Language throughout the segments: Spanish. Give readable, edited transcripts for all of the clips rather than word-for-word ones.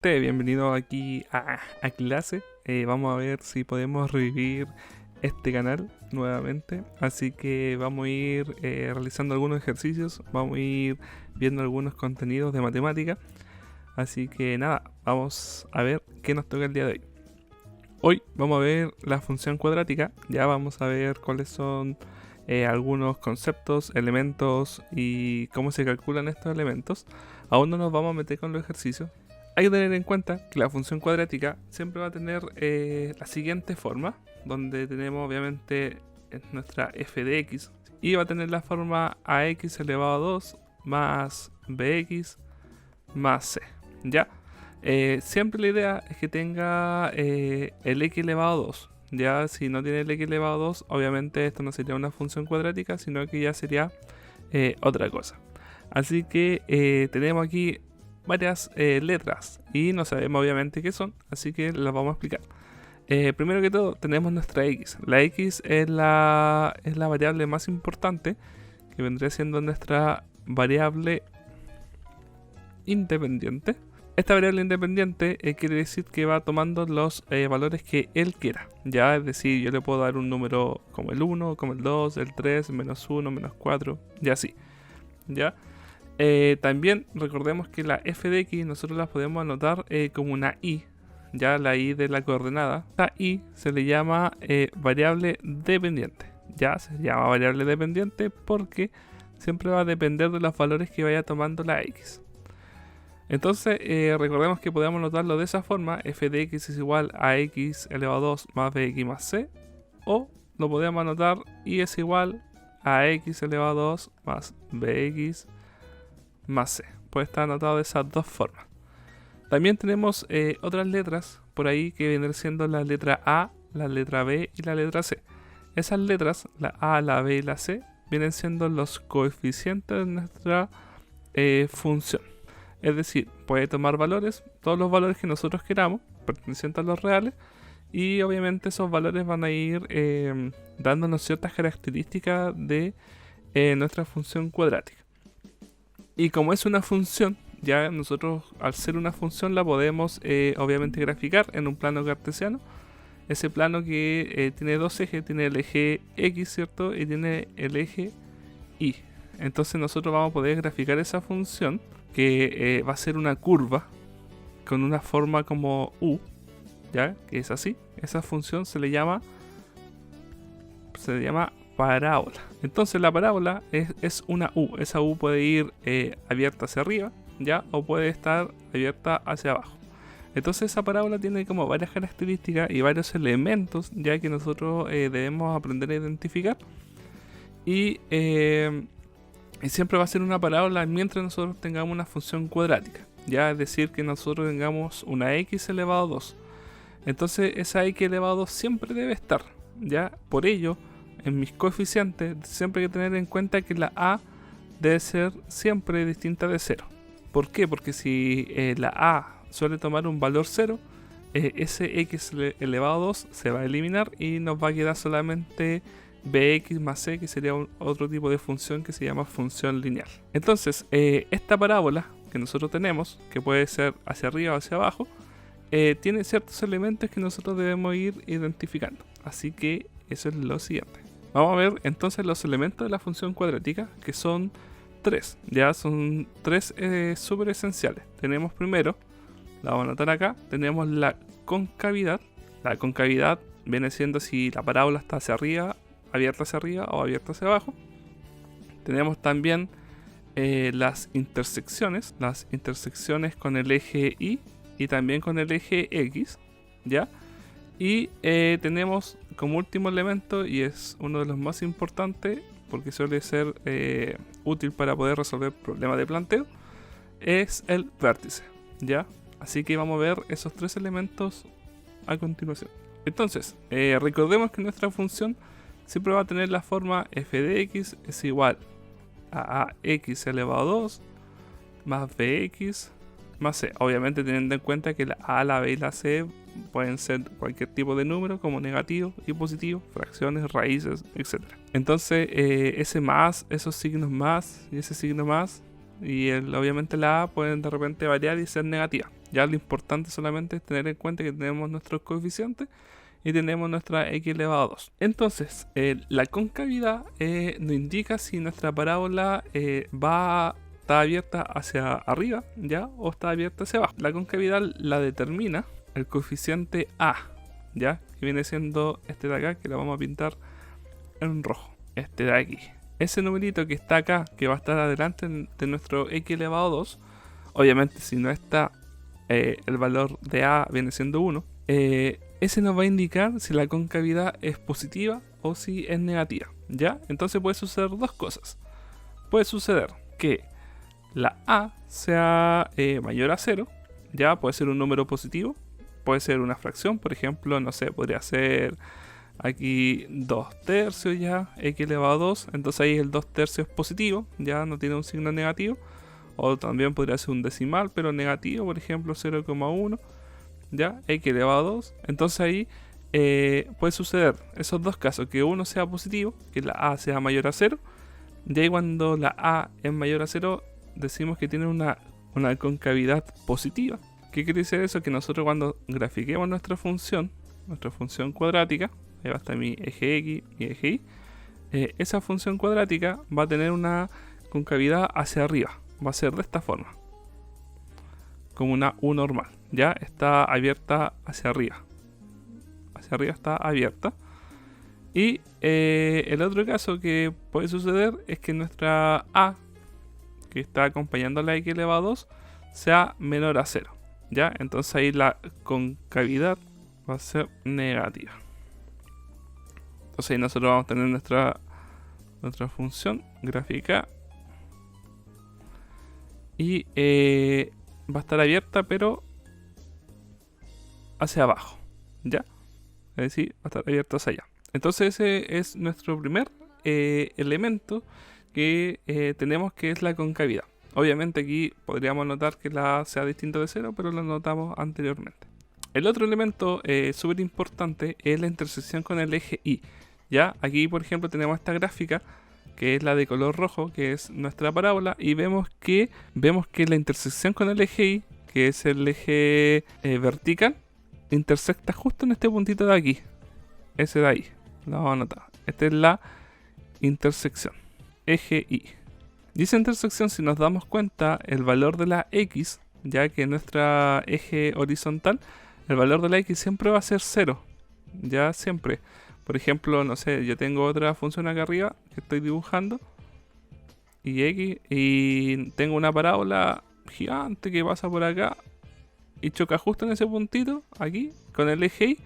Bienvenido aquí a clase. Vamos a ver si podemos revivir este canal nuevamente. Así que vamos a ir realizando algunos ejercicios, vamos a ir viendo algunos contenidos de matemática. Así que nada, vamos a ver qué nos toca el día de hoy. Hoy vamos a ver la función cuadrática. Ya vamos a ver cuáles son algunos conceptos, elementos y cómo se calculan estos elementos. Aún no nos vamos a meter con los ejercicios. Hay que tener en cuenta que la función cuadrática siempre va a tener la siguiente forma, donde tenemos obviamente nuestra f de x y va a tener la forma ax elevado a 2 más bx más c. ¿Ya? Siempre la idea es que tenga el x elevado a 2. Ya, si no tiene el x elevado a 2, obviamente esto no sería una función cuadrática, sino que ya sería otra cosa. Así que tenemos aquí varias letras y no sabemos obviamente qué son, así que las vamos a explicar. Primero que todo tenemos nuestra x. La x es la variable más importante, que vendría siendo nuestra variable independiente. Esta variable independiente quiere decir que va tomando los valores que él quiera. Ya, es decir, yo le puedo dar un número como el 1, como el 2, el 3, menos 1, menos 4, y así. ¿Ya? También recordemos que la f de x nosotros la podemos anotar como una y, ya la y de la coordenada. Esta y se le llama variable dependiente. Ya se llama variable dependiente porque siempre va a depender de los valores que vaya tomando la x. Entonces recordemos que podemos anotarlo de esa forma: f de x es igual a x elevado a 2 más bx más c, o lo podemos anotar y es igual a x elevado a 2 más bx más c. Puede estar anotado de esas dos formas. También tenemos otras letras por ahí que vienen siendo la letra A, la letra B y la letra C. Esas letras, la A, la B y la C, vienen siendo los coeficientes de nuestra función. Es decir, puede tomar valores, todos los valores que nosotros queramos, pertenecientes a los reales, y obviamente esos valores van a ir dándonos ciertas características de nuestra función cuadrática. Y como es una función, ya nosotros al ser una función la podemos obviamente graficar en un plano cartesiano. Ese plano que tiene dos ejes, tiene el eje X, ¿cierto? Y tiene el eje Y. Entonces nosotros vamos a poder graficar esa función que va a ser una curva con una forma como U, ¿ya? Que es así. Esa función se le llama parábola. Entonces la parábola es una U. Esa U puede ir abierta hacia arriba, ¿ya? O puede estar abierta hacia abajo. Entonces esa parábola tiene como varias características y varios elementos, ya que nosotros debemos aprender a identificar. Y siempre va a ser una parábola mientras nosotros tengamos una función cuadrática. Ya, es decir, que nosotros tengamos una x elevado a 2. Entonces esa x elevado a 2 siempre debe estar, ¿ya? Por ello, en mis coeficientes siempre hay que tener en cuenta que la a debe ser siempre distinta de 0. ¿Por qué? Porque si la a suele tomar un valor 0, ese x elevado a 2 se va a eliminar y nos va a quedar solamente bx más c, que sería otro tipo de función que se llama función lineal. Entonces, esta parábola que nosotros tenemos, que puede ser hacia arriba o hacia abajo, tiene ciertos elementos que nosotros debemos ir identificando. Así que eso es lo siguiente. Vamos a ver entonces los elementos de la función cuadrática, que son tres. Ya son tres súper esenciales. Tenemos primero, la vamos a anotar acá, tenemos la concavidad. La concavidad viene siendo si la parábola está hacia arriba, abierta hacia arriba o abierta hacia abajo. Tenemos también las intersecciones con el eje y también con el eje X, ¿ya? Y tenemos como último elemento, y es uno de los más importantes porque suele ser útil para poder resolver problemas de planteo, es el vértice, ¿ya? Así que vamos a ver esos tres elementos a continuación. Entonces, recordemos que nuestra función siempre va a tener la forma f de x es igual a ax elevado a 2 más bx más c. Obviamente teniendo en cuenta que la a, la b y la c pueden ser cualquier tipo de número, como negativo y positivo, fracciones, raíces, etc. Entonces ese más, esos signos más y ese signo más y obviamente la A pueden de repente variar y ser negativa. Ya lo importante solamente es tener en cuenta que tenemos nuestros coeficientes y tenemos nuestra x elevado a 2. Entonces, la concavidad nos indica si nuestra parábola está abierta hacia arriba, ¿ya? O está abierta hacia abajo. La concavidad la determina el coeficiente A, ¿ya? Que viene siendo este de acá, que lo vamos a pintar en rojo. Este de aquí. Ese numerito que está acá, que va a estar adelante de nuestro x elevado a 2, obviamente si no está el valor de A viene siendo 1, ese nos va a indicar si la concavidad es positiva o si es negativa, ¿ya? Entonces puede suceder dos cosas. Puede suceder que la A sea mayor a 0, ¿ya? Puede ser un número positivo, puede ser una fracción, por ejemplo, no sé, podría ser aquí 2 tercios ya, x elevado a 2, entonces ahí el 2 tercios es positivo, ya no tiene un signo negativo. O también podría ser un decimal, pero negativo, por ejemplo 0,1, ya, x elevado a 2. Entonces ahí puede suceder esos dos casos, que uno sea positivo, que la A sea mayor a 0. Y ahí cuando la A es mayor a 0, decimos que tiene una concavidad positiva. ¿Qué quiere decir eso? Que nosotros cuando grafiquemos nuestra función cuadrática, ahí va a estar mi eje X, mi eje Y, esa función cuadrática va a tener una concavidad hacia arriba. Va a ser de esta forma, como una U normal, ya está abierta hacia arriba está abierta. Y el otro caso que puede suceder es que nuestra A, que está acompañando a la x elevado a 2, sea menor a 0, ya, entonces ahí la concavidad va a ser negativa. Entonces ahí nosotros vamos a tener nuestra función gráfica y va a estar abierta pero hacia abajo, ¿ya? Es decir, va a estar abierta hacia allá. Entonces ese es nuestro primer elemento que tenemos, que es la concavidad. Obviamente aquí podríamos notar que la A sea distinta de 0, pero lo notamos anteriormente. El otro elemento súper importante es la intersección con el eje Y, ¿ya? Aquí por ejemplo tenemos esta gráfica, que es la de color rojo, que es nuestra parábola, y vemos que la intersección con el eje Y, que es el eje vertical, intersecta justo en este puntito de aquí, ese de ahí, lo vamos a anotar. Esta es la intersección, eje Y. Y esa intersección, si nos damos cuenta, el valor de la X, ya que nuestra eje horizontal, el valor de la X siempre va a ser 0, ya siempre. Por ejemplo, no sé, yo tengo otra función acá arriba que estoy dibujando y X, y tengo una parábola gigante que pasa por acá y choca justo en ese puntito aquí con el eje Y.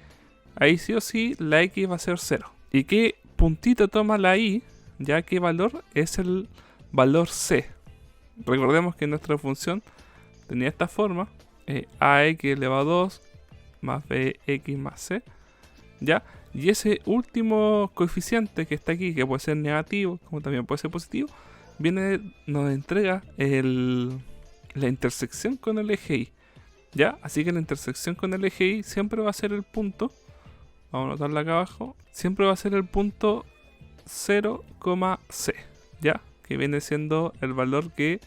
Ahí sí o sí la X va a ser 0. ¿Y qué puntito toma la Y? Ya, ¿qué valor? Es el valor C. Recordemos que nuestra función tenía esta forma, ax elevado a 2 más bx más c, ¿ya? Y ese último coeficiente que está aquí, que puede ser negativo, como también puede ser positivo, nos entrega la intersección con el eje Y, ¿ya? Así que la intersección con el eje Y siempre va a ser el punto, vamos a anotarla acá abajo, siempre va a ser el punto 0,c, ¿ya? Que viene siendo el valor que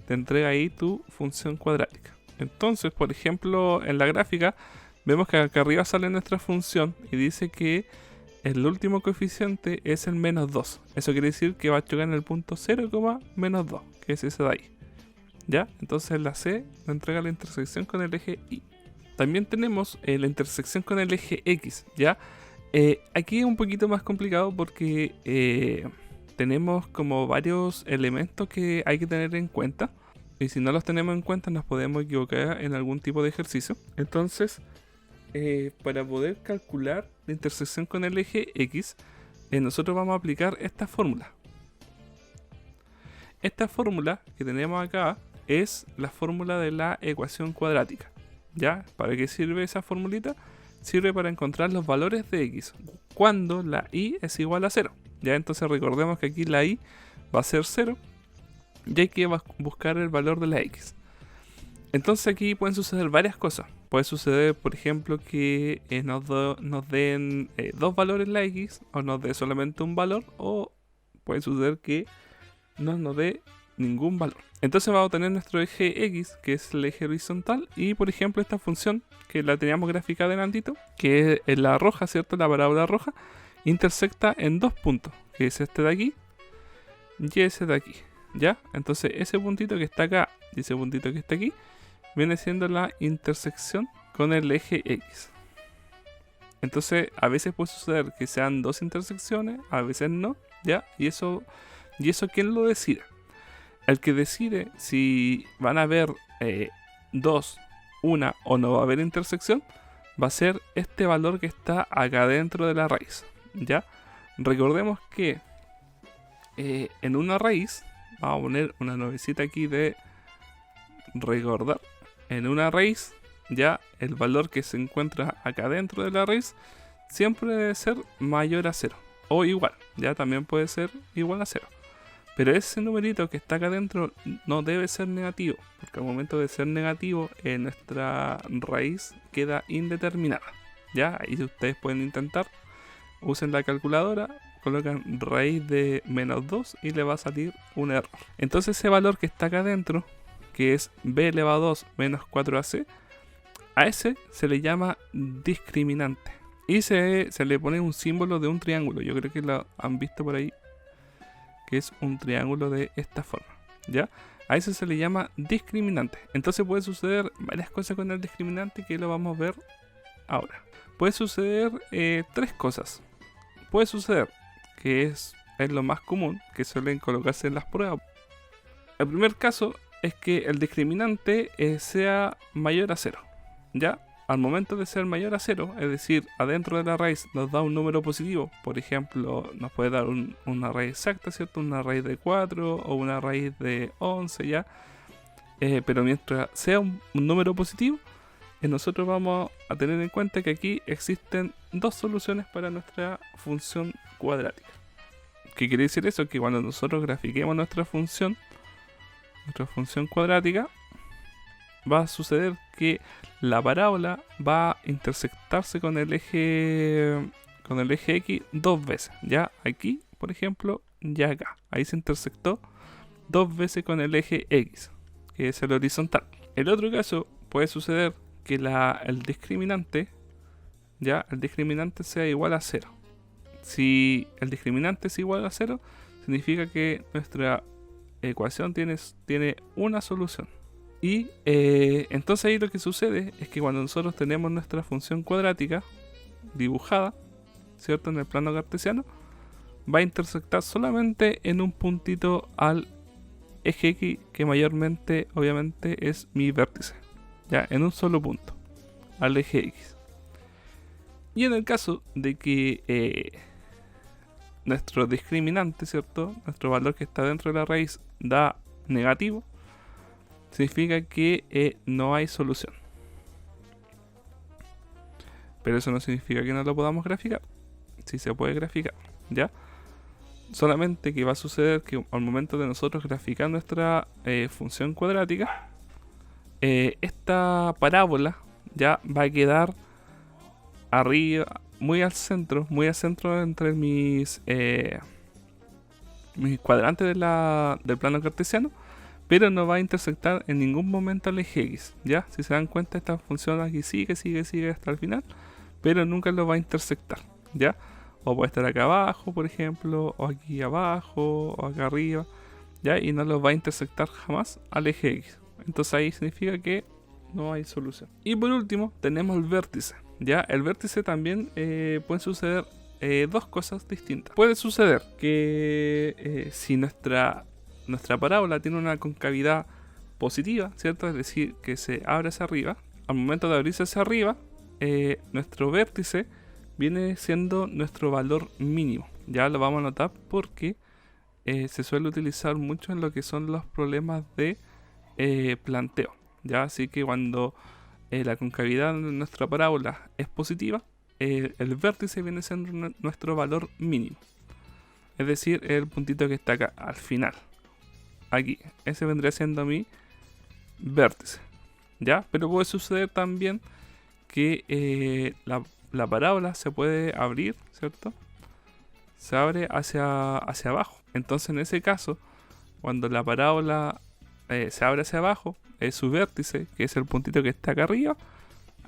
te entrega ahí tu función cuadrática. Entonces, por ejemplo, en la gráfica vemos que acá arriba sale nuestra función y dice que el último coeficiente es el menos 2. Eso quiere decir que va a chocar en el punto 0, menos 2, que es ese de ahí, ¿ya? Entonces la C nos entrega la intersección con el eje Y. También tenemos la intersección con el eje X, ¿ya? Aquí es un poquito más complicado porque tenemos como varios elementos que hay que tener en cuenta. Y si no los tenemos en cuenta nos podemos equivocar en algún tipo de ejercicio. Entonces, para poder calcular la intersección con el eje X, nosotros vamos a aplicar esta fórmula. Esta fórmula que tenemos acá es la fórmula de la ecuación cuadrática, ¿ya? ¿Para qué sirve esa formulita? Sirve para encontrar los valores de X cuando la Y es igual a 0, ¿ya? Entonces recordemos que aquí la Y va a ser 0 y hay que buscar el valor de la X. Entonces aquí pueden suceder varias cosas. Puede suceder, por ejemplo, que nos den dos valores la X, o nos dé solamente un valor, o puede suceder que no nos dé ningún valor. Entonces vamos a tener nuestro eje X, que es el eje horizontal, y por ejemplo esta función que la teníamos graficada delantito, que es la roja, ¿cierto? La parábola roja, intersecta en dos puntos, que es este de aquí y ese de aquí, ¿ya? Entonces ese puntito que está acá y ese puntito que está aquí viene siendo la intersección con el eje X. Entonces a veces puede suceder que sean dos intersecciones, a veces no, ¿ya? Y eso ¿quién lo decide? El que decide si van a haber dos, una o no va a haber intersección, va a ser este valor que está acá dentro de la raíz, ¿ya? Recordemos que en una raíz, vamos a poner una nuevecita aquí de recordar, en una raíz, ya el valor que se encuentra acá dentro de la raíz siempre debe ser mayor a 0 o igual, ya también puede ser igual a 0. Pero ese numerito que está acá adentro no debe ser negativo, porque al momento de ser negativo nuestra raíz queda indeterminada. Ya, ahí ustedes pueden intentar, usen la calculadora, colocan raíz de menos 2 y le va a salir un error. Entonces ese valor que está acá adentro, que es b elevado a 2 menos 4ac, a ese se le llama discriminante. Y se le pone un símbolo de un triángulo, yo creo que lo han visto por ahí, que es un triángulo de esta forma, ¿ya? A eso se le llama discriminante. Entonces puede suceder varias cosas con el discriminante que lo vamos a ver ahora. Puede suceder tres cosas. Puede suceder, que es lo más común, que suelen colocarse en las pruebas. El primer caso es que el discriminante sea mayor a 0, ¿ya? Al momento de ser mayor a 0, es decir, adentro de la raíz nos da un número positivo, por ejemplo, nos puede dar una raíz exacta, ¿cierto? Una raíz de 4 o una raíz de 11, ¿ya? Pero mientras sea un número positivo, nosotros vamos a tener en cuenta que aquí existen dos soluciones para nuestra función cuadrática. ¿Qué quiere decir eso? Que cuando nosotros grafiquemos nuestra función cuadrática, va a suceder que la parábola va a intersectarse con el eje X dos veces. Ya aquí, por ejemplo, ya acá. Ahí se intersectó dos veces con el eje X, que es el horizontal. El otro caso puede suceder que el discriminante sea igual a 0. Si el discriminante es igual a 0, significa que nuestra ecuación tiene una solución. Y entonces ahí lo que sucede es que cuando nosotros tenemos nuestra función cuadrática dibujada, ¿cierto? En el plano cartesiano, va a intersectar solamente en un puntito al eje X, que mayormente, obviamente, es mi vértice. Ya, en un solo punto, al eje X. Y en el caso de que nuestro discriminante, ¿cierto? Nuestro valor que está dentro de la raíz da negativo, significa que no hay solución. Pero eso no significa que no lo podamos graficar. Sí se puede graficar, ¿ya? Solamente que va a suceder que al momento de nosotros graficar nuestra función cuadrática, esta parábola ya va a quedar arriba, muy al centro entre mis cuadrantes del plano cartesiano, pero no va a intersectar en ningún momento al eje X, ¿ya? Si se dan cuenta, esta función aquí sigue hasta el final, pero nunca lo va a intersectar, ¿ya? O puede estar acá abajo, por ejemplo, o aquí abajo, o acá arriba, ¿ya? Y no lo va a intersectar jamás al eje X. Entonces ahí significa que no hay solución. Y por último, tenemos el vértice, ¿ya? El vértice también puede suceder dos cosas distintas. Puede suceder que si nuestra parábola tiene una concavidad positiva, ¿cierto? Es decir, que se abre hacia arriba. Al momento de abrirse hacia arriba, nuestro vértice viene siendo nuestro valor mínimo. Ya lo vamos a notar porque se suele utilizar mucho en lo que son los problemas de planteo. Ya, así que cuando la concavidad de nuestra parábola es positiva, el vértice viene siendo nuestro valor mínimo. Es decir, el puntito que está acá al final. Aquí, ese vendría siendo mi vértice, ¿ya? Pero puede suceder también que la parábola se puede abrir, ¿cierto? Se abre hacia abajo. Entonces en ese caso, cuando la parábola se abre hacia abajo, es su vértice, que es el puntito que está acá arriba,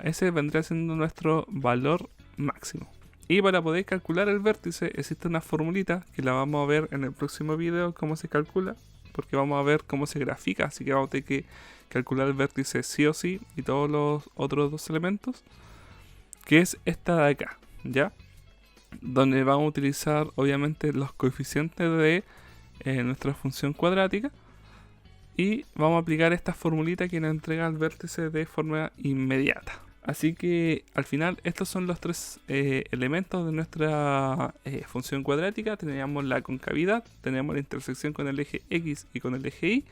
ese vendría siendo nuestro valor máximo. Y para poder calcular el vértice existe una formulita que la vamos a ver en el próximo video cómo se calcula, porque vamos a ver cómo se grafica, así que vamos a tener que calcular el vértice sí o sí y todos los otros dos elementos, que es esta de acá, ¿ya? Donde vamos a utilizar obviamente los coeficientes de nuestra función cuadrática y vamos a aplicar esta formulita que nos entrega el vértice de forma inmediata. Así que al final estos son los tres elementos de nuestra función cuadrática. Tenemos la concavidad, tenemos la intersección con el eje X y con el eje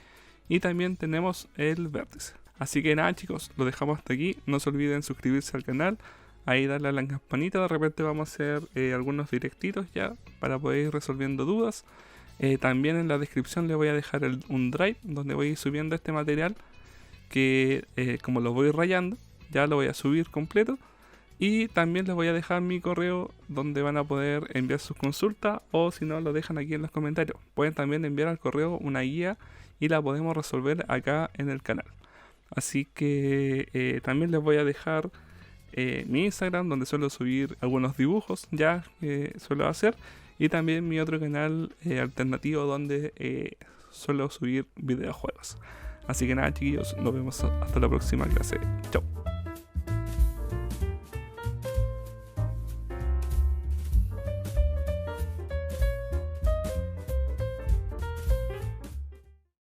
Y también tenemos el vértice. Así que nada chicos, lo dejamos hasta aquí. No se olviden suscribirse al canal, ahí darle a la campanita. De repente vamos a hacer algunos directitos ya para poder ir resolviendo dudas. También en la descripción les voy a dejar un drive donde voy a ir subiendo este material que como lo voy rayando, ya lo voy a subir completo. Y también les voy a dejar mi correo donde van a poder enviar sus consultas, o si no lo dejan aquí en los comentarios. Pueden también enviar al correo una guía y la podemos resolver acá en el canal. Así que también les voy a dejar mi Instagram donde suelo subir algunos dibujos ya que suelo hacer, y también mi otro canal alternativo donde suelo subir videojuegos. Así que nada chiquillos, nos vemos hasta la próxima clase. Chao.